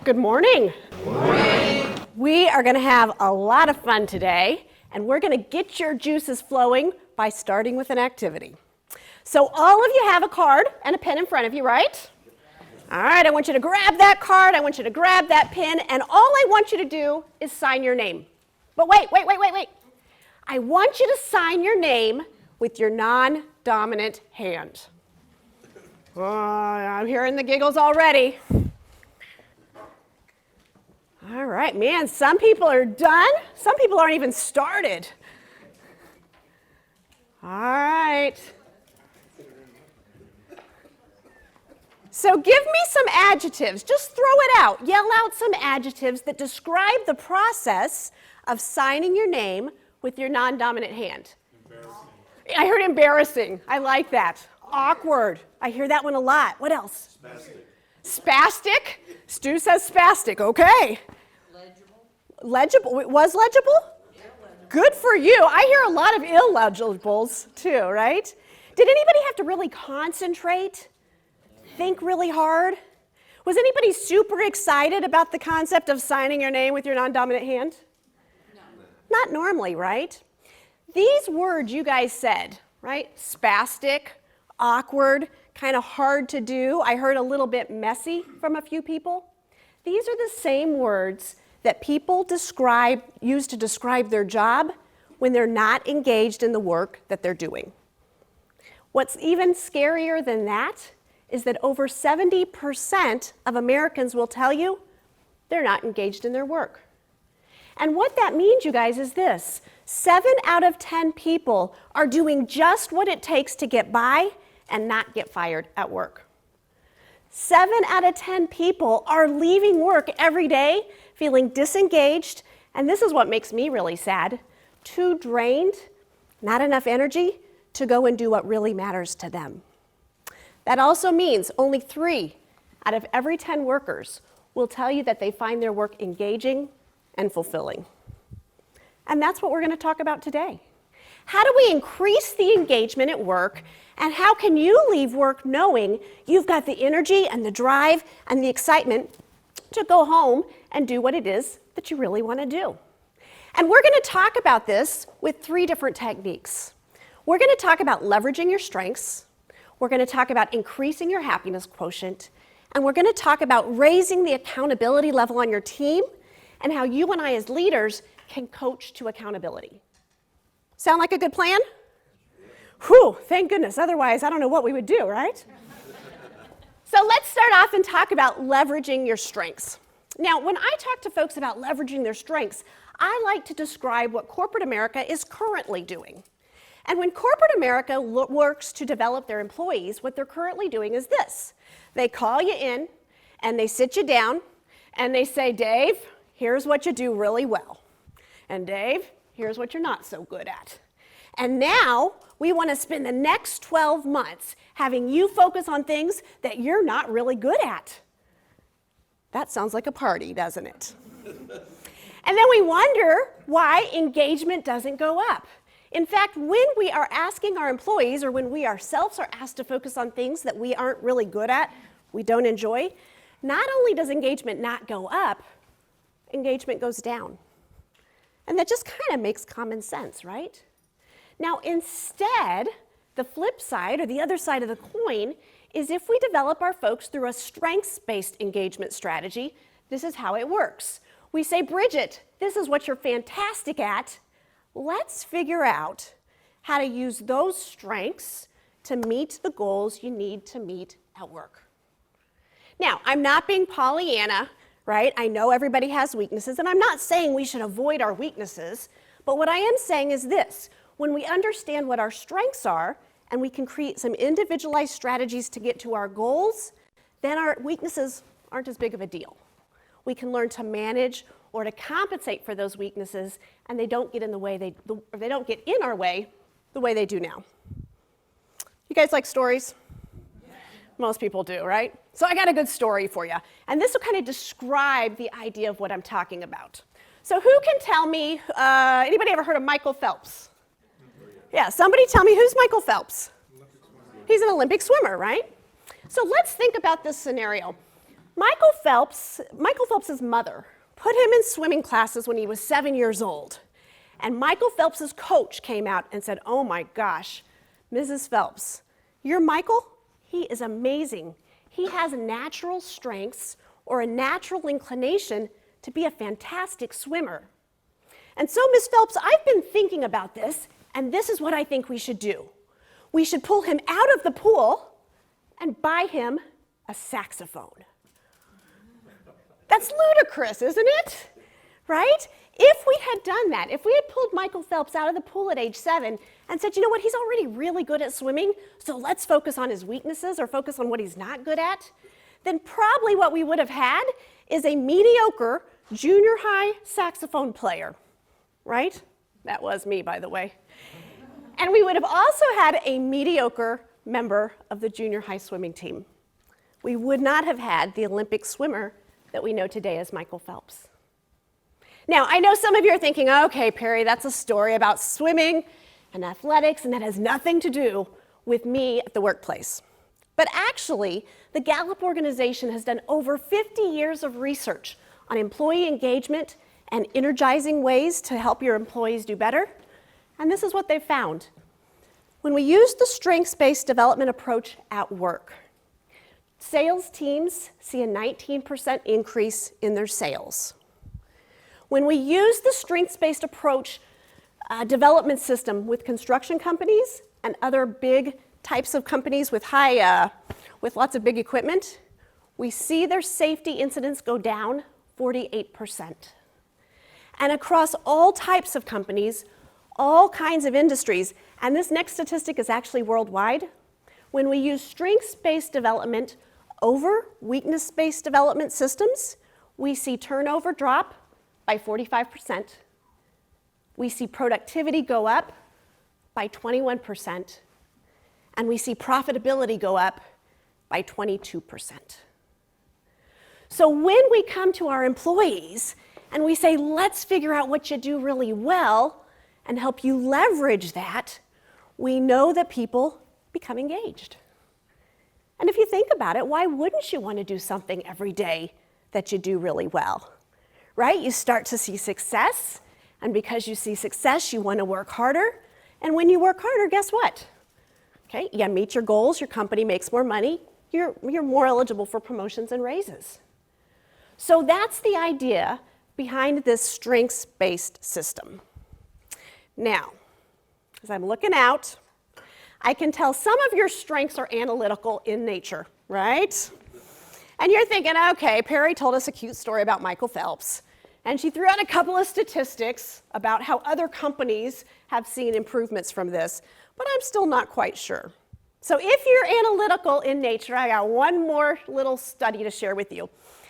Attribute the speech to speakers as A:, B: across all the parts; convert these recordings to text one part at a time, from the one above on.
A: Good morning. Good morning. We are going to have a lot of fun today, and we're going to get your juices flowing by starting with an activity. So all of you have a card and a pen in front of you, right? All right, I want you to grab that card, I want you to grab that pen, and all I want you to do is sign your name. But wait. I want you to sign your name with your non-dominant hand. Oh, I'm hearing the giggles already. All right, man, some people are done. Some people aren't even started. All right. So give me some adjectives. Just throw it out. Yell out some adjectives that describe the process of signing your name with your non-dominant hand. Embarrassing. I heard embarrassing. I like that. Awkward. I hear that one a lot. What else? Spastic. Spastic? Stu says spastic. Okay. Legible. It was legible? Illegible. Good for you. I hear a lot of illegibles too, right? Did anybody have to really concentrate? Think really hard? Was anybody super excited about the concept of signing your name with your non-dominant hand? No. Not normally, right? These words you guys said, right? Spastic, awkward, kind of hard to do. I heard a little bit messy from a few people. These are the same words that people use to describe their job when they're not engaged in the work that they're doing. What's even scarier than that is that over 70% of Americans will tell you they're not engaged in their work. And what that means, you guys, is this: 7 out of 10 people are doing just what it takes to get by and not get fired at work. 7 out of 10 people are leaving work every day feeling disengaged, and this is what makes me really sad, too drained, not enough energy to go and do what really matters to them. That also means only 3 out of every 10 workers will tell you that they find their work engaging and fulfilling. And that's what we're going to talk about today. How do we increase the engagement at work, and how can you leave work knowing you've got the energy and the drive and the excitement to go home and do what it is that you really want to do? And we're going to talk about this with 3 different techniques. We're going to talk about leveraging your strengths, we're going to talk about increasing your happiness quotient, and we're going to talk about raising the accountability level on your team and how you and I as leaders can coach to accountability. Sound like a good plan? Whew, thank goodness. Otherwise, I don't know what we would do, right? So let's start off and talk about leveraging your strengths. Now, when I talk to folks about leveraging their strengths, I like to describe what corporate America is currently doing. And when corporate America works to develop their employees, what they're currently doing is this. They call you in, and they sit you down, and they say, Dave, here's what you do really well. And Dave, here's what you're not so good at. And now, we want to spend the next 12 months having you focus on things that you're not really good at. That sounds like a party, doesn't it? And then we wonder why engagement doesn't go up. In fact, when we are asking our employees, or when we ourselves are asked to focus on things that we aren't really good at, we don't enjoy, not only does engagement not go up, engagement goes down. And that just kind of makes common sense, right? Now, instead, the flip side, or the other side of the coin, is if we develop our folks through a strengths-based engagement strategy, this is how it works. We say, Bridget, this is what you're fantastic at. Let's figure out how to use those strengths to meet the goals you need to meet at work. Now, I'm not being Pollyanna, right? I know everybody has weaknesses, and I'm not saying we should avoid our weaknesses, but what I am saying is this: when we understand what our strengths are, and we can create some individualized strategies to get to our goals, then our weaknesses aren't as big of a deal. We can learn to manage or to compensate for those weaknesses, and they don't get in our way the way they do now. You guys like stories? Most people do, right? So I got a good story for you. And this will kind of describe the idea of what I'm talking about. So who can tell me, anybody ever heard of Michael Phelps? Yeah, somebody tell me, who's Michael Phelps? He's an Olympic swimmer, right? So let's think about this scenario. Michael Phelps's mother put him in swimming classes when he was 7 years old. And Michael Phelps's coach came out and said, "Oh my gosh, Mrs. Phelps, your Michael, he is amazing. He has natural strengths or a natural inclination to be a fantastic swimmer." And so, Miss Phelps, I've been thinking about this, and this is what I think we should do. We should pull him out of the pool and buy him a saxophone. That's ludicrous, isn't it? Right? If we had done that, if we had pulled Michael Phelps out of the pool at age 7 and said, you know what, he's already really good at swimming, so let's focus on his weaknesses or focus on what he's not good at, then probably what we would have had is a mediocre junior high saxophone player, right? That was me, by the way. And we would have also had a mediocre member of the junior high swimming team. We would not have had the Olympic swimmer that we know today as Michael Phelps. Now, I know some of you are thinking, okay, Pari, that's a story about swimming and athletics, and that has nothing to do with me at the workplace. But actually, the Gallup organization has done over 50 years of research on employee engagement and energizing ways to help your employees do better. And this is what they've found. When we use the strengths-based development approach at work, sales teams see a 19% increase in their sales. When we use the strengths-based approach development system with construction companies and other big types of companies with lots of big equipment, we see their safety incidents go down 48%. And across all types of companies, all kinds of industries, and this next statistic is actually worldwide, when we use strengths-based development over weakness-based development systems, we see turnover drop by 45%. We see productivity go up by 21%. And we see profitability go up by 22%. So when we come to our employees and we say, let's figure out what you do really well and help you leverage that, we know that people become engaged. And if you think about it, why wouldn't you want to do something every day that you do really well? Right? You start to see success, and because you see success, you want to work harder. And when you work harder, guess what? Okay, you meet your goals, your company makes more money, you're more eligible for promotions and raises. So that's the idea behind this strengths-based system. Now, as I'm looking out, I can tell some of your strengths are analytical in nature, right? And you're thinking, okay, Pari told us a cute story about Michael Phelps, and she threw out a couple of statistics about how other companies have seen improvements from this, but I'm still not quite sure. So if you're analytical in nature, I got one more little study to share with you.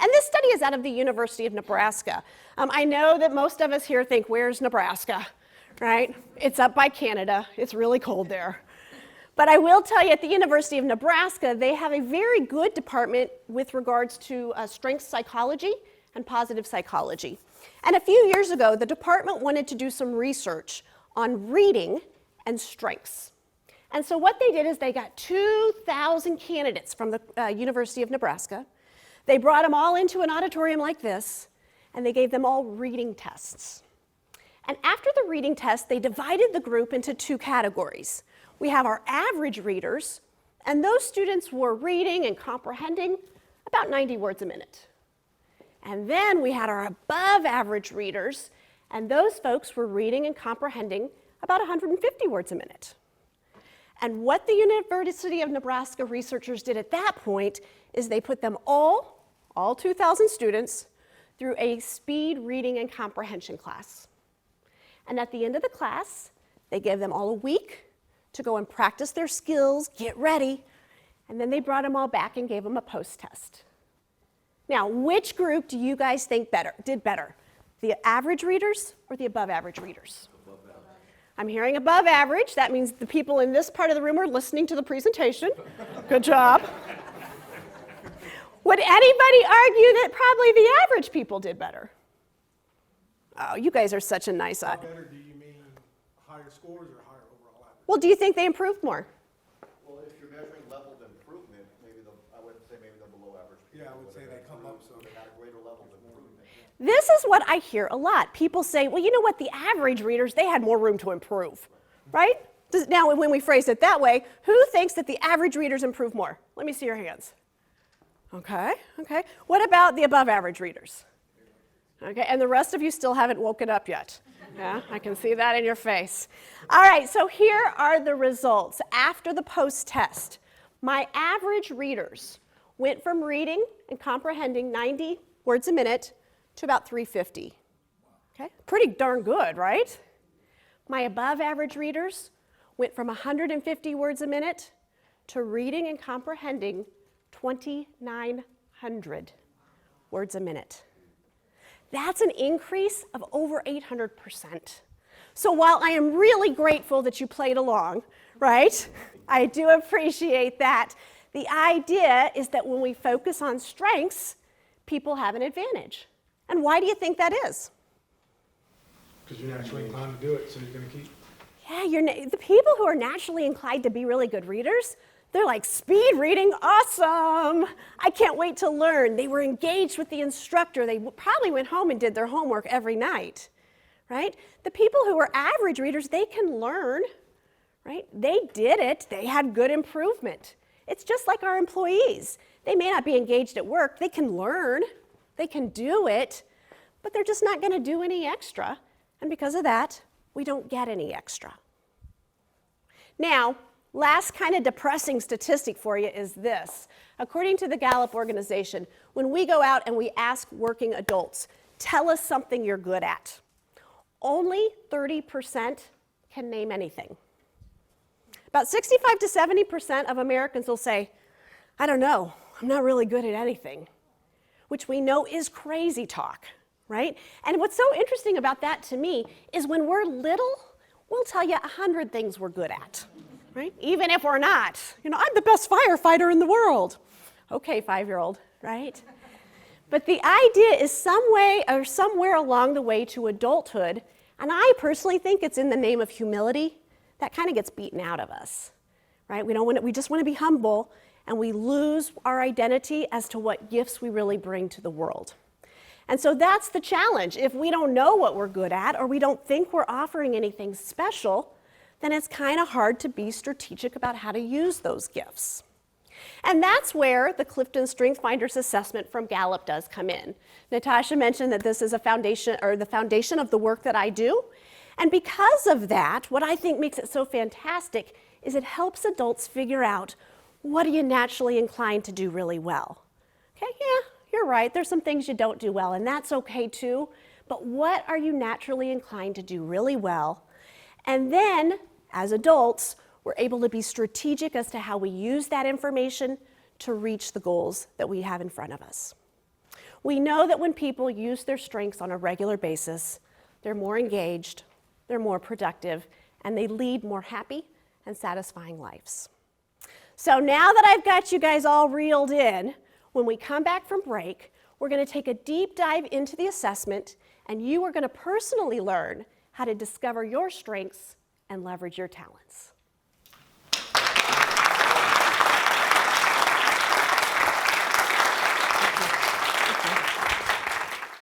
A: And this study is out of the University of Nebraska. I know that most of us here think, where's Nebraska, right? It's up by Canada. It's really cold there. But I will tell you, at the University of Nebraska, they have a very good department with regards to strength psychology and positive psychology. And a few years ago, the department wanted to do some research on reading and strengths. And so what they did is they got 2,000 candidates from the University of Nebraska. They brought them all into an auditorium like this, and they gave them all reading tests. And after the reading test, they divided the group into two categories. We have our average readers, and those students were reading and comprehending about 90 words a minute. And then we had our above average readers, and those folks were reading and comprehending about 150 words a minute. And what the University of Nebraska researchers did at that point is they put them all 2,000 students, through a speed reading and comprehension class. And at the end of the class, they gave them all a week to go and practice their skills, get ready, and then they brought them all back and gave them a post-test. Now, which group do you guys think did better? The average readers or the above average readers? Above average. I'm hearing above average. That means the people in this part of the room are listening to the presentation. Good job. Would anybody argue that probably the average people did better? Oh, you guys are such a nice...
B: How better do you mean higher scores or higher overall average?
A: Well, do you think they improved more?
C: Well, if you're measuring level of improvement, I would say maybe the below average.
B: Yeah, I would say they come up so they
C: At a greater level of improvement.
A: This is what I hear a lot. People say, well, you know what, the average readers, they had more room to improve, right? Now, when we phrase it that way, who thinks that the average readers improve more? Let me see your hands. Okay. What about the above average readers? Okay, and the rest of you still haven't woken up yet. Yeah, I can see that in your face. All right, so here are the results after the post-test. My average readers went from reading and comprehending 90 words a minute to about 350. Okay, pretty darn good, right? My above average readers went from 150 words a minute to reading and comprehending 2,900 words a minute. That's an increase of over 800%. So while I am really grateful that you played along, right? I do appreciate that. The idea is that when we focus on strengths, people have an advantage. And why do you think that is?
B: because you're naturally inclined to do it, so you're going to keep.
A: Yeah, the people who are naturally inclined to be really good readers, they're like, speed reading, awesome. I can't wait to learn. They were engaged with the instructor. They probably went home and did their homework every night, right? The people who are average readers, they can learn, right? They did it. They had good improvement. It's just like our employees. They may not be engaged at work. They can learn. They can do it, but they're just not going to do any extra. And because of that, we don't get any extra. Now, last kind of depressing statistic for you is this. According to the Gallup organization, when we go out and we ask working adults, tell us something you're good at, only 30% can name anything. About 65 to 70% of Americans will say, I don't know, I'm not really good at anything, which we know is crazy talk, right? And what's so interesting about that to me is when we're little, we'll tell you 100 things we're good at, right? Even if we're not. You know, I'm the best firefighter in the world. Okay, 5-year-old, right? But the idea is some way or somewhere along the way to adulthood, and I personally think it's in the name of humility, that kind of gets beaten out of us, right? We just want to be humble, and we lose our identity as to what gifts we really bring to the world. And so that's the challenge. If we don't know what we're good at, or we don't think we're offering anything special, then it's kind of hard to be strategic about how to use those gifts. And that's where the Clifton Strength Finders assessment from Gallup does come in. Natasha mentioned that this is a foundation, or the foundation of the work that I do. And because of that, what I think makes it so fantastic is it helps adults figure out, what are you naturally inclined to do really well? Okay, yeah, you're right, there's some things you don't do well, and that's okay too, but what are you naturally inclined to do really well? And then, as adults, we're able to be strategic as to how we use that information to reach the goals that we have in front of us. We know that when people use their strengths on a regular basis, they're more engaged, they're more productive, and they lead more happy and satisfying lives. So now that I've got you guys all reeled in, when we come back from break, we're going to take a deep dive into the assessment, and you are going to personally learn how to discover your strengths and leverage your talents.